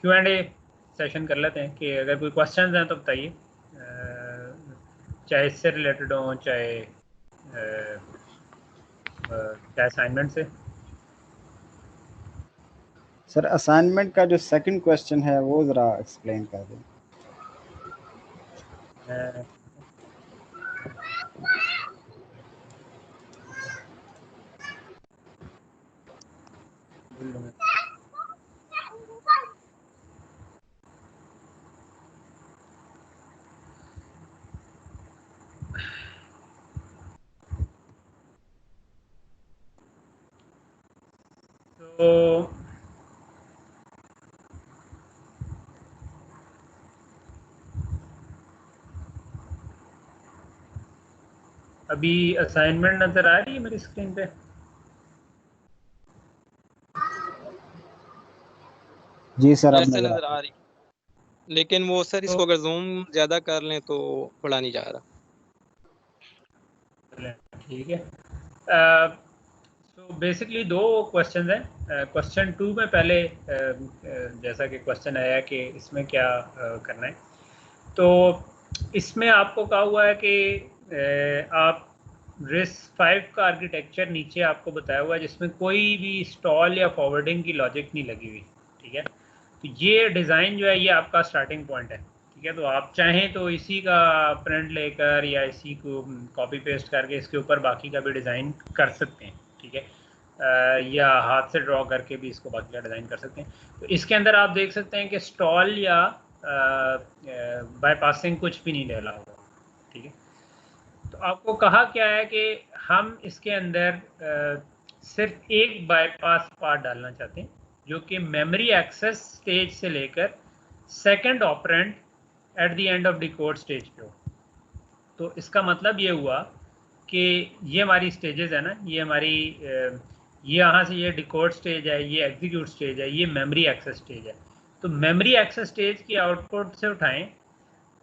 Q&A session कर लेते हैं कि अगर कोई क्वेश्चन हैं तो बताइए, चाहे इससे रिलेटेड हो चाहे असाइनमेंट से। सर असाइनमेंट का जो सेकंड क्वेश्चन है वो ज़रा एक्सप्लेन कर दें। तो अभी असाइनमेंट नजर आ रही है मेरी स्क्रीन पे? जी सर, अब ऐसे नजर नजर आ रही, लेकिन वो सर इसको अगर जूम ज्यादा कर लें तो पढ़ा नहीं जा रहा। ठीक है। तो बेसिकली दो क्वेश्चन हैं। क्वेश्चन 2 में पहले जैसा कि क्वेश्चन आया कि इसमें क्या करना है, तो इसमें आपको कहा हुआ है कि आप RISC-V का आर्किटेक्चर नीचे आपको बताया हुआ है जिसमें कोई भी स्टॉल या फॉरवर्डिंग की लॉजिक नहीं लगी हुई। ठीक है, तो ये डिज़ाइन जो है ये आपका स्टार्टिंग पॉइंट है। ठीक है, तो आप चाहें तो इसी का प्रिंट लेकर या इसी को कॉपी पेस्ट करके इसके ऊपर बाकी का भी डिज़ाइन कर सकते हैं। ठीक है, या हाथ से ड्रॉ करके भी इसको बाकी का डिज़ाइन कर सकते हैं। तो इसके अंदर आप देख सकते हैं कि स्टॉल या बाईपासिंग कुछ भी नहीं डाला होगा। ठीक है, तो आपको कहा क्या है कि हम इसके अंदर सिर्फ एक बाईपास पार्ट डालना चाहते हैं जो कि मेमोरी एक्सेस स्टेज से लेकर second operand at the end of decode stage पे हो। तो इसका मतलब ये हुआ कि ये हमारी स्टेजेस है ना, ये हमारी ये यहाँ से ये डिकोड स्टेज है, ये एग्जीक्यूट स्टेज है, ये मेमोरी एक्सेस स्टेज है। तो मेमोरी एक्सेस स्टेज की आउटपुट से उठाएं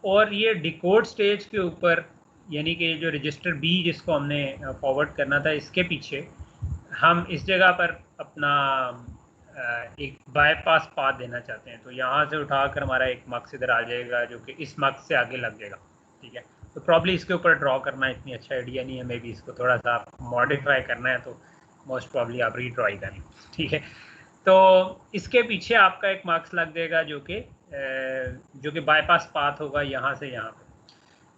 और ये डिकोड स्टेज के ऊपर, यानी कि जो रजिस्टर बी जिसको हमने फॉरवर्ड करना था, इसके पीछे हम इस जगह पर अपना एक बाईपास पाथ देना चाहते हैं। तो यहाँ से उठाकर हमारा एक मक्स इधर आ जाएगा जो कि इस मक्स से आगे लग जाएगा। ठीक है, तो प्रॉब्ली इसके ऊपर ड्रॉ करना इतनी अच्छा आइडिया नहीं है, मे बी इसको थोड़ा सा मॉडिफाई करना है तो मोस्ट प्रॉब्ली आप रीड्रॉई करें। ठीक है, तो इसके पीछे आपका एक मार्क्स लग जाएगा जो कि बाईपास पाथ होगा यहाँ से यहाँ पे।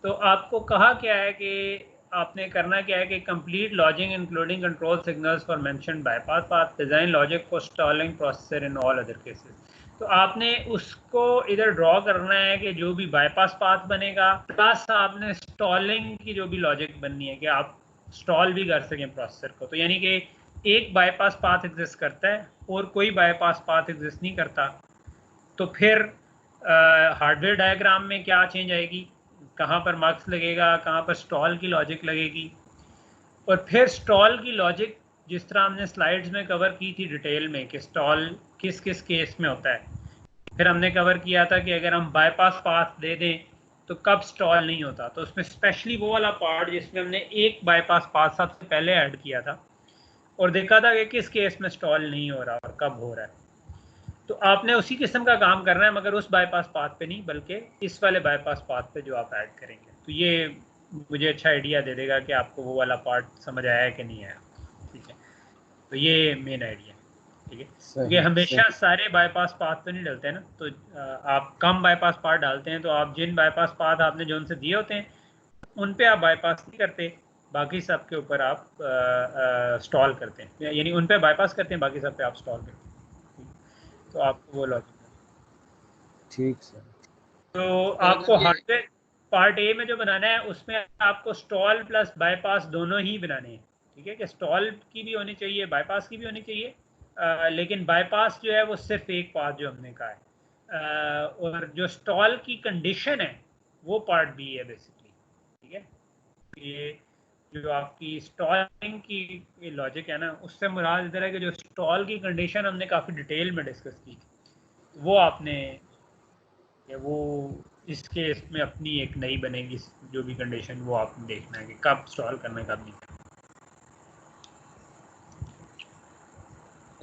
तो आपको कहा क्या है कि आपने करना क्या है कि complete logic including control signals for mentioned bypass path, design logic for stalling processor in all other cases. तो आपने उसको इधर ड्रॉ करना है कि जो भी बाईपास पाथ बनेगा प्लस आपने स्टॉलिंग की जो भी लॉजिक बननी है कि आप स्टॉल भी कर सकें प्रोसेसर को। तो यानी कि एक बाईपास पाथ एग्जिस्ट करता है और कोई बाईपास पाथ एग्जिस्ट नहीं करता, तो फिर हार्डवेयर डायग्राम में क्या चेंज आएगी, कहाँ पर मार्क्स लगेगा, कहाँ पर स्टॉल की लॉजिक लगेगी। और फिर स्टॉल की लॉजिक जिस तरह हमने स्लाइड्स में कवर की थी डिटेल में कि स्टॉल किस किस केस में होता है, फिर हमने कवर किया था कि अगर हम बाईपास पाथ दे दें तो कब स्टॉल नहीं होता। तो उसमें स्पेशली वो वाला पार्ट जिसमें हमने एक बाईपास पाथ सबसे पहले ऐड किया था और देखा था कि किस केस में स्टॉल नहीं हो रहा और कब हो रहा है। तो आपने उसी किस्म का काम करना है मगर उस बाईपास पाथ पे नहीं, बल्कि इस वाले बाईपास पाथ पे जो आप ऐड करेंगे। तो ये मुझे अच्छा आइडिया दे देगा कि आपको वो वाला पार्ट समझ आया कि नहीं आया। ठीक है, तो ये मेन आइडिया। ठीक है, क्योंकि हमेशा सारे बाईपास पाथ पे नहीं डलते हैं ना, तो आप कम बाईपास पाथ डालते हैं तो आप जिन बाईपास पाथ आपने जो उनसे दिए होते हैं उन पे आप बाईपास नहीं करते, बाकी सब के ऊपर आप स्टॉल करते हैं, यानी उन पे बाईपास करते हैं, बाकी सब पे आप स्टॉल करते हैं। तो आपको वो लॉजिक ठीक सर। तो आपको हार्डवेयर पार्ट ए में जो बनाना है उसमें आपको स्टॉल प्लस बाईपास दोनों ही बनाने हैं। ठीक है, कि स्टॉल की भी होनी चाहिए, बाईपास की भी होनी चाहिए, लेकिन बाईपास जो है वो सिर्फ एक पाथ जो हमने कहा है, और जो स्टॉल की कंडीशन है वो पार्ट बी है बेसिकली। ठीक है, ये जो आपकी स्टॉलिंग की लॉजिक है ना, उससे मुराद इधर है कि जो स्टॉल की कंडीशन हमने काफ़ी डिटेल में डिस्कस की, वो आपने वो इस केस में अपनी एक नई बनेगी जो भी कंडीशन, वो आपने देखना है कि कब स्टॉल करना है कब नहीं।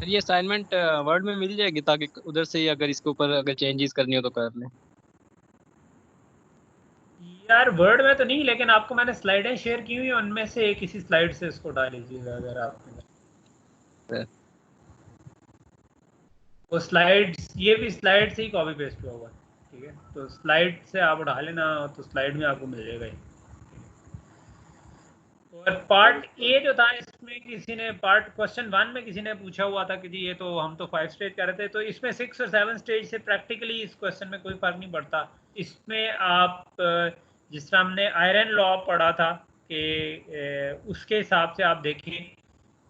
सर ये असाइनमेंट वर्ड में मिल जाएगी ताकि उधर से ही अगर इसके ऊपर अगर चेंजेस करनी हो तो कर लें। यार वर्ड में तो नहीं, लेकिन आपको मैंने स्लाइडें शेयर की हुई हैं, उनमें से किसी स्लाइड से इसको डाल लीजिएगा अगर आप। सर वो स्लाइड्स, ये भी स्लाइड से ही कॉपी पेस्ट हुआ हुआ है, ठीक है। तो स्लाइड से आप उठा लेना, तो स्लाइड में आपको मिल जाएगा ये। और पार्ट ए जो था, इसमें किसी ने पार्ट क्वेश्चन 1 में किसी ने पूछा हुआ था कि जी ये तो हम तो 5 स्टेज कर रहे थे, तो इसमें 6 और 7 स्टेज से प्रैक्टिकली इस क्वेश्चन में कोई फर्क नहीं पड़ता। इसमें आप जिस तरह हमने आयरन लॉ पढ़ा था कि उसके हिसाब से आप देखें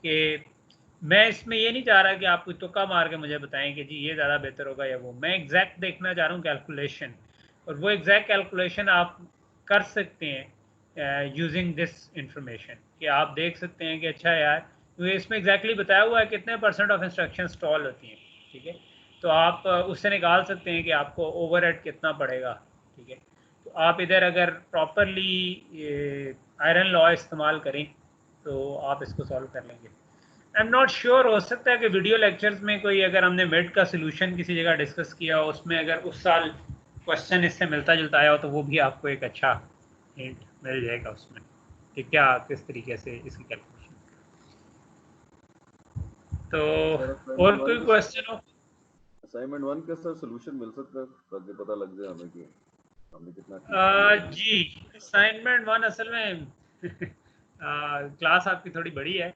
कि मैं इसमें ये नहीं चाह रहा कि आप कोई तुक्का मार के मुझे बताएं कि जी ये ज़्यादा बेहतर होगा या वो, मैं एग्जैक्ट देखना चाह रहा हूँ कैलकुलेशन, और वो एग्जैक्ट कैलकुलेशन आप कर सकते हैं यूजिंग दिस इंफॉर्मेशन, कि आप देख सकते हैं कि अच्छा यार, क्योंकि इसमें एग्जैक्टली बताया हुआ है कितने % ऑफ इंस्ट्रक्शन स्टॉल होती हैं, ठीक है। तो आप उससे निकाल सकते हैं कि आपको ओवरहेड कितना पड़ेगा, ठीक है। तो आप इधर अगर प्रॉपरली आयरन लॉ इस्तेमाल करें तो आप इसको सॉल्व कर लेंगे। आई एम नॉट श्योर, हो सकता है कि वीडियो लेक्चर्स में कोई, अगर हमने मिड का सोल्यूशन किसी जगह डिस्कस किया हो, उसमें अगर उस साल क्वेश्चन इससे मिलता जुलता आया हो, तो वो भी आपको एक अच्छा हिंट मिल जाएगा उसमें कि क्या किस तरीके से इसकी कैलकुलेशन। तो और कोई क्वेश्चन हो? असाइनमेंट 1 का सर सॉल्यूशन मिल सकता है ताकि पता लग जाए हमें कि हमने कितना जी, असाइनमेंट 1 असल में क्लास आपकी थोड़ी बड़ी है,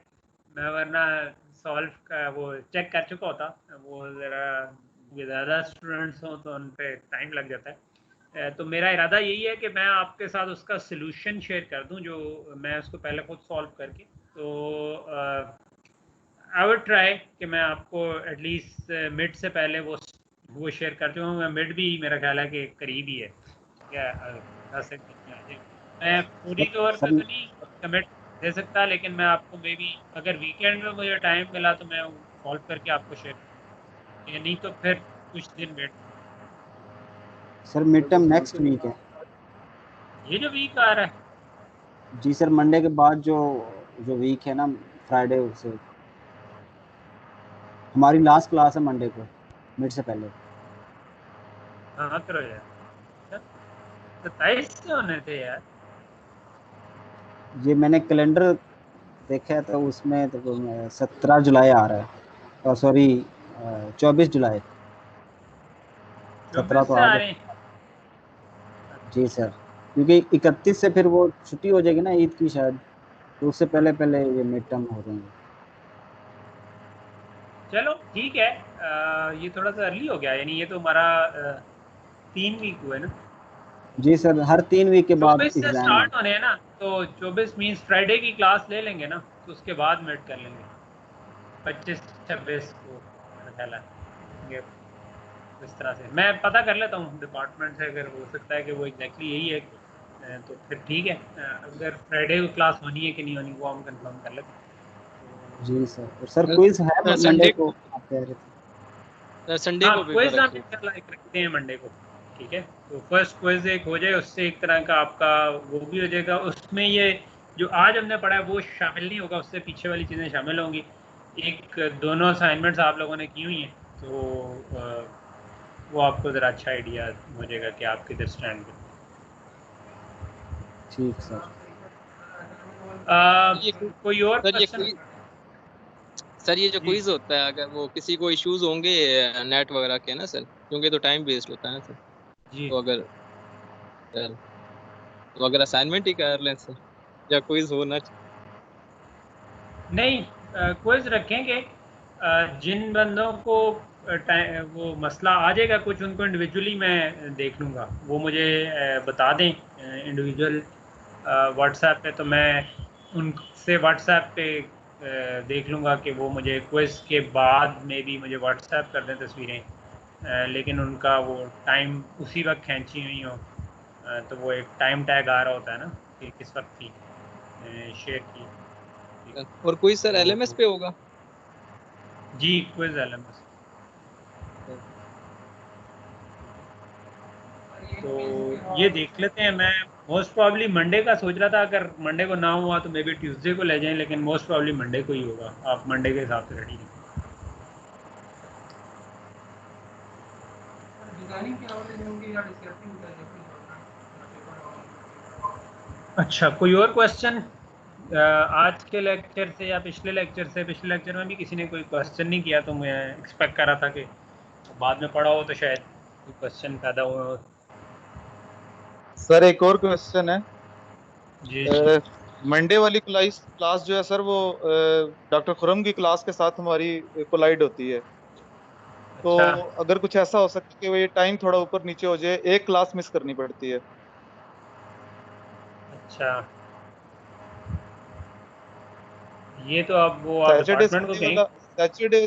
मैं वरना सॉल्व का वो चेक कर चुका होता, वो ज़रा ज़्यादा स्टूडेंट्स हों तो उन पे टाइम लग जाता है। तो मेरा इरादा यही है कि मैं आपके साथ उसका सॉल्यूशन शेयर कर दूं, जो मैं उसको पहले खुद सॉल्व करके, तो आई वुड ट्राई कि मैं आपको एटलीस्ट मिड से पहले वो शेयर कर चुका हूँ। मिड भी मेरा ख्याल है कि करीब ही है, क्या 10 एक दिन में आ जाएगा। मैं पूरी तौर पे तो नहीं कमिट दे सकता, लेकिन मैं आपको मे बी अगर वीकेंड में मुझे टाइम मिला तो मैं सॉल्व करके आपको शेयर करूँ, या नहीं तो फिर कुछ दिन wait. Sir mid term next week है। ये जो वीक आ रहा है? जी सर, मंडे के बाद जो वीक है ना, फ्राइडे से हमारी लास्ट क्लास है मंडे को, मिड से पहले। हाँ करो यार, 27 से होने थे यार। ये मैंने कैलेंडर देखा है तो उसमें तो 17 जुलाई आ रहा है, और सॉरी 24 जुलाई। 17 तो से आ आ गए। रहे हैं। जी सर, क्योंकि 31 से फिर वो छुट्टी हो जाएगी ना ईद की शायद, तो उससे पहले पहले ये मिड टर्म हो जाएंगे। चलो ठीक है, ये थोड़ा सा अर्ली हो गया, यानी ये तो हमारा 3 वीक हुए ना। जी सर, हर 3 वीक के बाद 24 से एग्जाम है। स्टार्ट होने हैं ना, तो 24 मीन्स फ्राइडे की क्लास ले लेंगे ना, तो उसके बाद मिड कर लेंगे 25-26 को, मेरा ख्याल है ये इस तरह से। मैं पता कर लेता हूँ डिपार्टमेंट से, अगर हो सकता है कि वो एग्जैक्टली यही है, तो फिर ठीक है। अगर फ्राइडे को क्लास होनी है कि नहीं होनी वो हम कंफर्म कर लेते हैं। जी सर, और सर क्विज है मंडे संडे को, आप कह रहे थे। संडे हाँ, को पेपर क्विज हम रखिए। इंशाल्लाह एक रखते हैं मंडे को, ठीक है। तो फर्स्ट क्विज एक हो जाए, उससे एक तरह का आपका वो भी हो जाएगा। उसमें ये जो आज हमने पढ़ा है वो शामिल नहीं होगा, उससे पीछे वाली चीज़ें शामिल होंगी। एक दोनों असाइनमेंट्स आप लोगों ने की हुई हैं, तो वो आपको ज़रा अच्छा आइडिया हो जाएगा कि आप किधर स्टैंड करें। ठीक सर। कोई और सर ये क्वेश्चन? सर ये जो जी क्विज होता है, अगर वो किसी को इश्यूज होंगे नेट वगैरह के ना सर, क्योंकि तो टाइम वेस्ट होता है ना सर, जी, तो अगर सर तो अगर असाइनमेंट ही कर लें सर, या क्विज होना नहीं, क्विज रखेंगे। जिन बंदों को वो मसला आ जाएगा कुछ, उनको इंडिविजुअली मैं देख लूँगा, वो मुझे बता दें इंडिविजुअल व्हाट्सएप पे, तो मैं उनसे व्हाट्सएप पे देख लूँगा कि वो मुझे क्विज के बाद में भी मुझे व्हाट्सएप कर दें तस्वीरें, लेकिन उनका वो टाइम उसी वक्त खींची हुई हो, तो वो एक टाइम टैग आ रहा होता है ना कि किस वक्त की शेयर की। सर। और क्विज सर एलएमएस तो पे होगा? जी, क्विज एलएमएस। तो ये देख लेते हैं। मैं मोस्ट प्रॉब्ली मंडे का सोच रहा था, अगर मंडे को ना हुआ तो मे बी ट्यूसडे को ले जाएं, लेकिन मोस्ट प्रॉब्ली मंडे को ही होगा। आप मंडे के हिसाब से रेडी हैं? अच्छा, कोई और क्वेश्चन आज के लेक्चर से या पिछले लेक्चर से? पिछले लेक्चर में भी किसी ने कोई क्वेश्चन नहीं किया, तो मैं एक्सपेक्ट कर रहा था कि बाद में पढ़ा हो तो शायद कोई क्वेश्चन पैदा हुआ हो। सर एक और क्वेश्चन है। जी जी। मंडे वाली क्लास जो है सर, वो डॉक्टर खुरम की क्लास के साथ हमारी कोलाइड होती है। तो अच्छा अगर कुछ ऐसा हो सकता है कि वो ये टाइम थोड़ा ऊपर नीचे हो जाए, एक क्लास मिस करनी पड़ती है। अच्छा, ये तो आप सैटरडे डिपार्टमेंट को संडे कहीं। वाला सैटरडे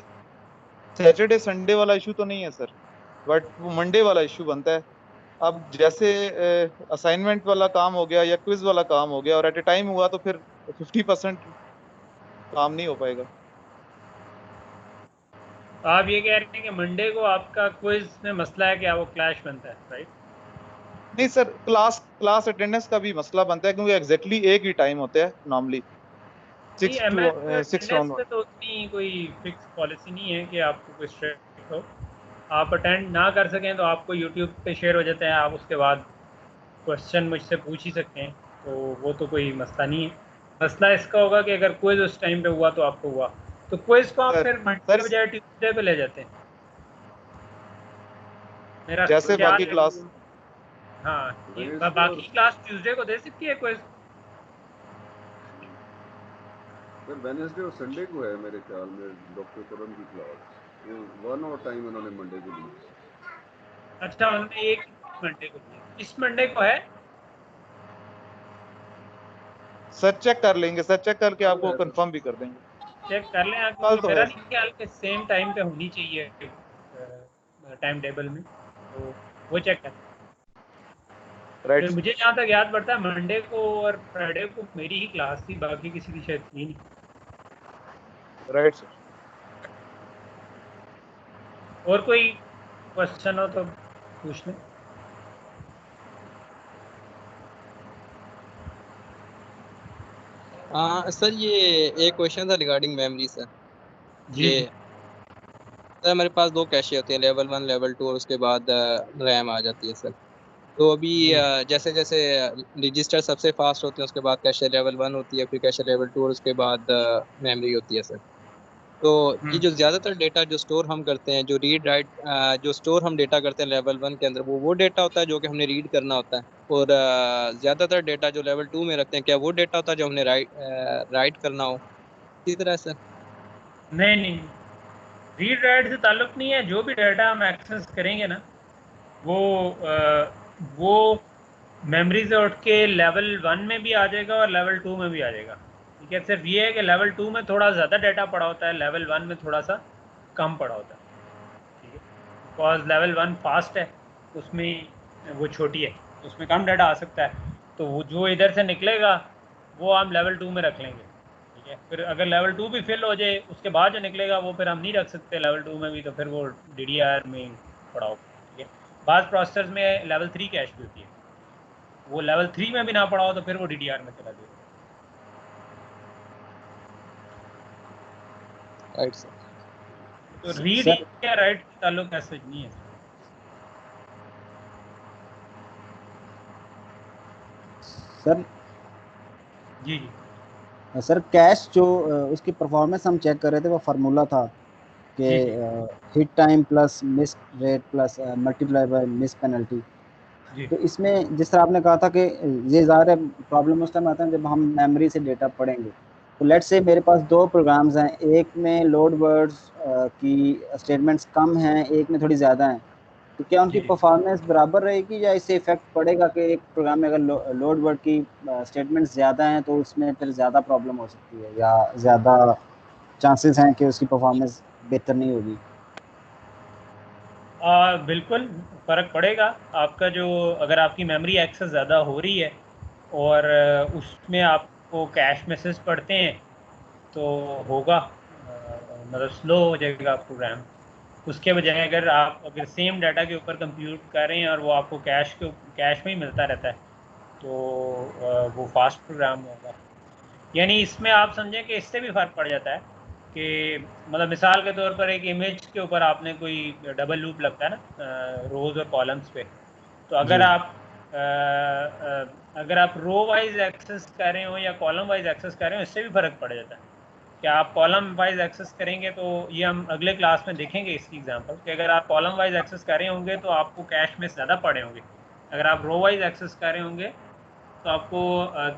सैटरडे संडे वाला इशू तो नहीं है सर, बट वो मंडे वाला इशू बनता है। अब जैसे असाइनमेंट वाला काम हो गया या क्विज वाला काम हो गया और एट ए टाइम हुआ, तो फिर 50% काम नहीं हो पाएगा। आप ये कह रहे हैं कि मंडे को आपका क्विज में मसला है, क्या वो क्लैश बनता है, राइट? नहीं सर, क्लास क्लास अटेंडेंस का भी मसला बनता है, क्योंकि एग्जैक्टली एक ही टाइम होते हैं नॉर्मली, नहीं, सिक्स टू एमएस में सिक्स अटेंडेंस राउंड। पे तो उतनी कोई फिक्स पॉलिसी नहीं है कि आपको कोई स्ट्रिक्ट हो। आप अटेंड ना कर सकें तो आपको यूट्यूब पे शेयर हो जाते हैं, आप उसके बाद क्वेश्चन मुझसे पूछ ही सकते हैं, तो वो तो कोई मसला नहीं है। मसला इसका होगा कि अगर क्विज उस टाइम पे हुआ तो आपको हुआ, तो क्विज को आप सर फिर मंडे सर के बजाय ट्यूसडे पे ले जाते हैं, मेरा जैसे ख्याल बाकी है। क्लास हाँ, ये वेडनेसडे और बाकी क्लास ट्यूसडे को दे सकती है क्विज। सर वेडनेसडे और संडे को है मेरे ख्याल में डॉक्टर खुरम की क्लास। वो वन और टाइम उन्होंने मंडे को दी। अच्छा, उन्होंने एक मंडे को दिया, इस मंडे को है? सर चेक कर लेंगे, सर चेक करके कल आपको है सर। कंफर्म भी कर देंगे। चेक कर लें आप, कल क्योंकि तो मेरा है नहीं सर। ख्याल कि सेम टाइम पे होनी चाहिए टाइम टेबल में, तो वो चेक कर। राइट फिर सर। मुझे जहाँ तक याद पड़ता है मंडे को और फ्राइडे को मेरी ही क्लास थी, बाकी किसी की शायद थी नहीं। Right sir. और कोई क्वेश्चन हो तो पूछ लें। सर ये एक क्वेश्चन था रिगार्डिंग मेमोरी सर। जी ये जी सर हमारे पास दो कैशे होते हैं, लेवल 1 लेवल 2, और उसके बाद रैम आ जाती है सर। तो अभी जी। जैसे जैसे रजिस्टर सबसे फास्ट होते हैं, उसके बाद कैशे लेवल 1 होती है, फिर कैशे लेवल 2, और उसके बाद मेमोरी होती है सर। तो ये जो ज्यादातर डेटा जो स्टोर हम करते हैं, जो रीड राइट जो स्टोर हम डेटा करते हैं लेवल 1 के अंदर, वो डेटा होता है जो कि हमने रीड करना होता है। और ज्यादातर डेटा जो लेवल 2 में रखते हैं, क्या वो डेटा होता है जो हमने राइट करना हो? इसी तरह सर। नहीं नहीं, रीड राइट से ताल्लुक नहीं है। जो भी डाटा हम एक्सेस करेंगे ना, वो वो मेमोरी से उठ के लेवल 1 में भी आ जाएगा और लेवल 2 में भी आ जाएगा। ठीक है, सिर्फ ये है कि लेवल 2 में थोड़ा ज़्यादा डाटा पड़ा होता है, लेवल 1 में थोड़ा सा कम पड़ा होता है। ठीक है, बिकॉज लेवल 1 फास्ट है, उसमें वो छोटी है, उसमें कम डाटा आ सकता है, तो वो जो इधर से निकलेगा वो हम लेवल 2 में रख लेंगे। ठीक है, फिर अगर लेवल 2 भी फिल हो जाए, उसके बाद जो निकलेगा वो फिर हम नहीं रख सकते लेवल 2 में भी, तो फिर वो DDR में पड़ा होगा। ठीक है, बाद प्रोसेसर्स में लेवल 3 कैश भी होती है, वो लेवल 3 में भी ना पड़ा हो तो फिर वो DDR में चला जाएगा। Right sir. तो रीड सर या राइट का ताल्लुक ऐसा नहीं है। सर जी जी सर कैश जो उसकी परफॉर्मेंस हम चेक कर रहे थे, वो फार्मूला था कि जी जी hit time plus miss rate plus multiply by miss penalty. जी तो इसमें जिस तरह आपने कहा था कि ये ज़ाहिर है प्रॉब्लम उस टाइम आता है जब हम मेमोरी से डेटा पढ़ेंगे। तो लेट्स से मेरे पास दो प्रोग्राम्स हैं, एक में लोड वर्ड्स की स्टेटमेंट्स कम हैं, एक में थोड़ी ज़्यादा हैं। तो क्या उनकी जी जी। परफॉर्मेंस बराबर रहेगी या इससे इफेक्ट पड़ेगा कि एक प्रोग्राम में अगर लोड वर्ड की स्टेटमेंट्स ज़्यादा हैं तो उसमें फिर ज़्यादा प्रॉब्लम हो सकती है या ज़्यादा चांसेस हैं कि उसकी परफॉर्मेंस बेहतर नहीं होगी? बिल्कुल फ़र्क पड़ेगा। आपका जो, अगर आपकी मेमोरी एक्सेस ज़्यादा हो रही है और उसमें आपको कैश मैसेज पढ़ते हैं तो होगा, मतलब स्लो हो जाएगा प्रोग्राम। उसके बजाय अगर सेम डाटा के ऊपर कंप्यूट कर रहे हैं और वो आपको कैश में ही मिलता रहता है, तो वो फास्ट प्रोग्राम होगा। यानी इसमें आप समझें कि इससे भी फ़र्क पड़ जाता है कि मतलब मिसाल के तौर पर एक इमेज के ऊपर आपने कोई डबल लूप लगता है ना रोज और कॉलम्स पे, तो अगर आप रो वाइज एक्सेस कर रहे हो या कॉलम वाइज एक्सेस कर रहे हो, इससे भी फ़र्क पड़ जाता है। कि आप कॉलम वाइज एक्सेस करेंगे तो ये हम अगले क्लास में देखेंगे इसकी एग्जांपल, कि अगर आप कॉलम वाइज एक्सेस कर रहे होंगे तो आपको कैश में ज़्यादा पड़े होंगे, अगर आप रो वाइज एक्सेस कर रहे होंगे तो आपको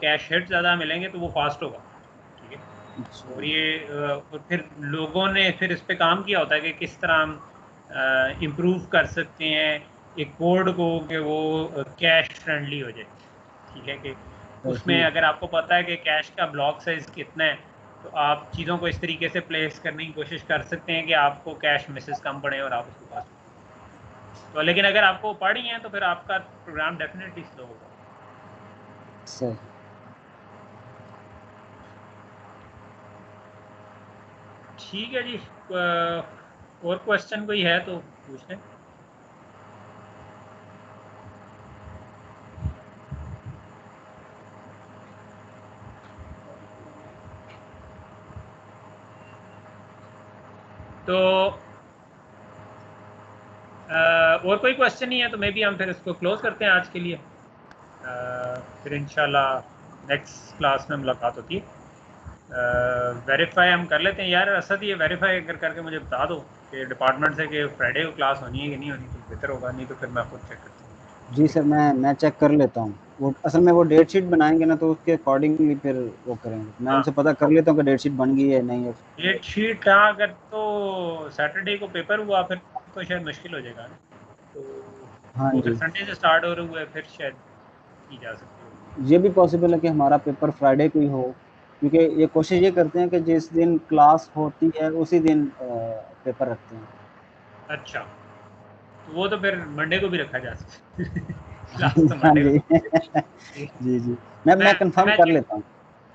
कैश हिट ज़्यादा मिलेंगे, तो वो फास्ट होगा। ठीक है, और ये और फिर लोगों ने फिर इस पर काम किया होता है कि किस तरह हम इम्प्रूव कर सकते हैं एक कोड को कि वो कैश फ्रेंडली हो जाए। ठीक है, कि उसमें अगर आपको पता है कि कैश का ब्लॉक साइज कितना है, तो आप चीज़ों को इस तरीके से प्लेस करने की कोशिश कर सकते हैं कि आपको कैश मिसेस कम पड़े और आप उसको पास। तो लेकिन अगर आपको पड़ी हैं तो फिर आपका प्रोग्राम डेफिनेटली स्लो होगा। सही। ठीक है जी, और क्वेश्चन कोई है तो पूछ लें। तो और कोई क्वेश्चन नहीं है तो मे बी हम फिर इसको क्लोज करते हैं आज के लिए। फिर इंशाल्लाह नेक्स्ट क्लास में मुलाकात होती है। वेरीफाई हम कर लेते हैं यार असद, ये वेरीफाई करके मुझे बता दो कि डिपार्टमेंट से कि फ्राइडे को क्लास होनी है कि नहीं होनी, तो बेहतर होगा, नहीं तो फिर मैं खुद चेक करता हूँ। जी सर, मैं चेक कर लेता हूँ। वो असल में वो डेट शीट बनाएंगे ना, तो उसके अकॉर्डिंगली फिर वो करेंगे। मैं उनसे पता कर लेता हूँ कि डेट शीट बन गई है नहीं है। डेट शीट हाँ, अगर तो सैटरडे को पेपर हुआ फिर तो शायद मुश्किल हो जाएगा ना, तो हाँ वो फिर जी, संडे से स्टार्ट हो रहे हुए फिर शायद की जा सकती है। ये भी पॉसिबल है कि हमारा पेपर फ्राइडे को ही हो, क्योंकि ये कोशिश ये करते हैं कि जिस दिन क्लास होती है उसी दिन पेपर रखते हैं। अच्छा, तो वो तो फिर मंडे को भी रखा जा सकता है। हाँ क्लास तो हाँ मंडे जी को। जी जी, मैं कंफर्म मैं कर चेक, लेता हूँ।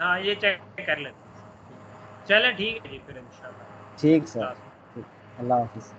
हाँ ये चेक कर लेते हैं। चलें ठीक है जी, फिर इंशाल्लाह ठीक सर, क्लास। ठीक। अल्लाह हाफिज़।